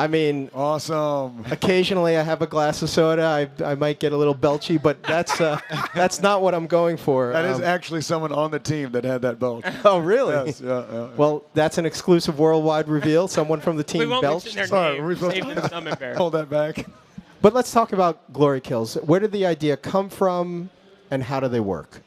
I mean, awesome. Occasionally, I have a glass of soda. I might get a little belchy, but that's not what I'm going for. That is actually someone on the team that had that belch. Oh, really? Yes. Yeah. Well, that's an exclusive worldwide reveal. Someone from the team We won't belched. mention their Sorry, name. we're supposed Save to- them some embarrassment. Hold that back. But let's talk about glory kills. Where did the idea come from, and how do they work?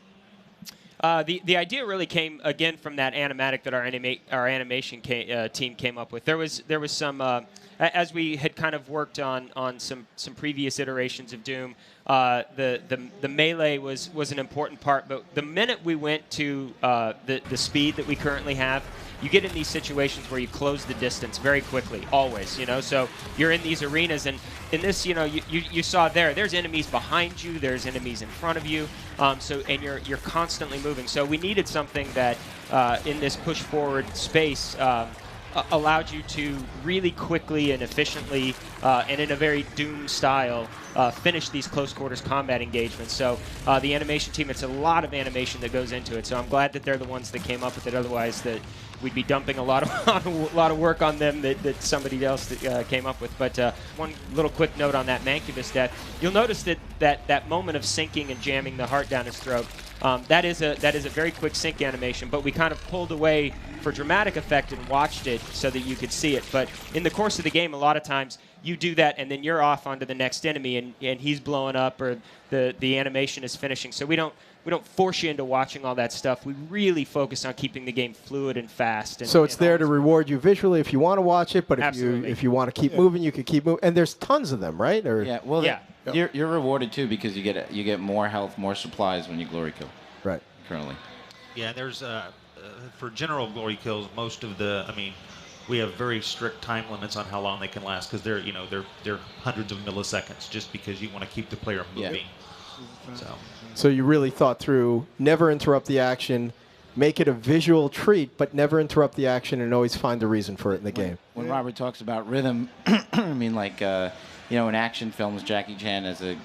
The idea really came again from that animatic that our animation team came up with. There was some as we had kind of worked on some previous iterations of Doom. The melee was an important part, but the minute we went to the speed that we currently have, you get in these situations where you close the distance very quickly, always, so you're in these arenas, and in this, you saw there's enemies behind you, there's enemies in front of you, and you're constantly moving. So we needed something that in this push forward space allowed you to really quickly and efficiently and in a very Doom style finish these close quarters combat engagements. So the animation team, it's a lot of animation that goes into it. So I'm glad that they're the ones that came up with it. Otherwise, that we'd be dumping a lot of work on them that somebody else came up with. But one little quick note on that Mancubus death, you'll notice that moment of sinking and jamming the heart down his throat. That is a very quick sync animation, but we kind of pulled away for dramatic effect and watched it so that you could see it. But in the course of the game, a lot of times you do that and then you're off onto the next enemy and he's blowing up or the animation is finishing. So we don't force you into watching all that stuff. We really focus on keeping the game fluid and fast. And, so it's there to reward you visually if you want to watch it, but if you want to keep moving, you can keep moving. And there's tons of them, right? Or Yeah. Well, Yeah. You're rewarded too because you get more health, more supplies when you glory kill. Right. Currently. Yeah, there's for general glory kills, most of we have very strict time limits on how long they can last because they're hundreds of milliseconds just because you want to keep the player moving. Yeah. So you really thought through, never interrupt the action, make it a visual treat, but never interrupt the action and always find a reason for it in the game. When Robert talks about rhythm, I mean, like, in action films, Jackie Chan has a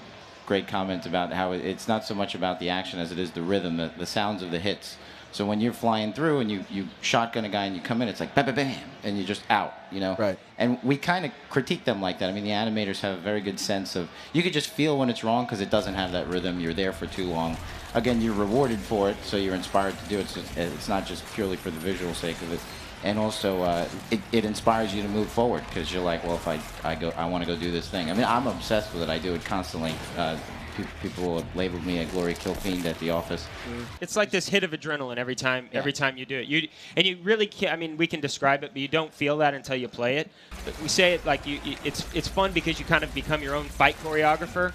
great comment about how it's not so much about the action as it is the rhythm, the sounds of the hits. So when you're flying through and you shotgun a guy and you come in, it's like bam, bam, bam, and you're just out, Right. And we kind of critique them like that. I mean, the animators have a very good sense of, you could just feel when it's wrong because it doesn't have that rhythm. You're there for too long. Again, you're rewarded for it, so you're inspired to do it. So it's not just purely for the visual sake of it. And also, it inspires you to move forward because you're like, well, if I want to go do this thing. I mean, I'm obsessed with it. I do it constantly. People have labeled me a glory kill fiend at the office. It's like this hit of adrenaline every time you do it. You really can't, I mean, we can describe it, but you don't feel that until you play it. But we say it like it's fun because you kind of become your own fight choreographer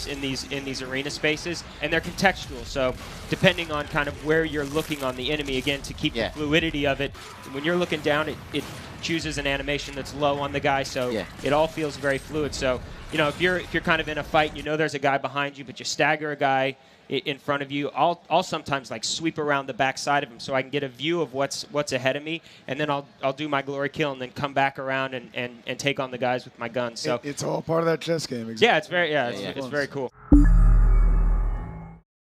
in these arena spaces, and they're contextual. So depending on kind of where you're looking on the enemy, again, to keep the fluidity of it, when you're looking down, it chooses an animation that's low on the guy, so it all feels very fluid. So if you're kind of in a fight, there's a guy behind you, but you stagger a guy in front of you. I'll sometimes like sweep around the back side of him so I can get a view of what's ahead of me, and then I'll do my glory kill and then come back around and take on the guys with my gun. So it's all part of that chess game. Exactly. Yeah, it's very cool.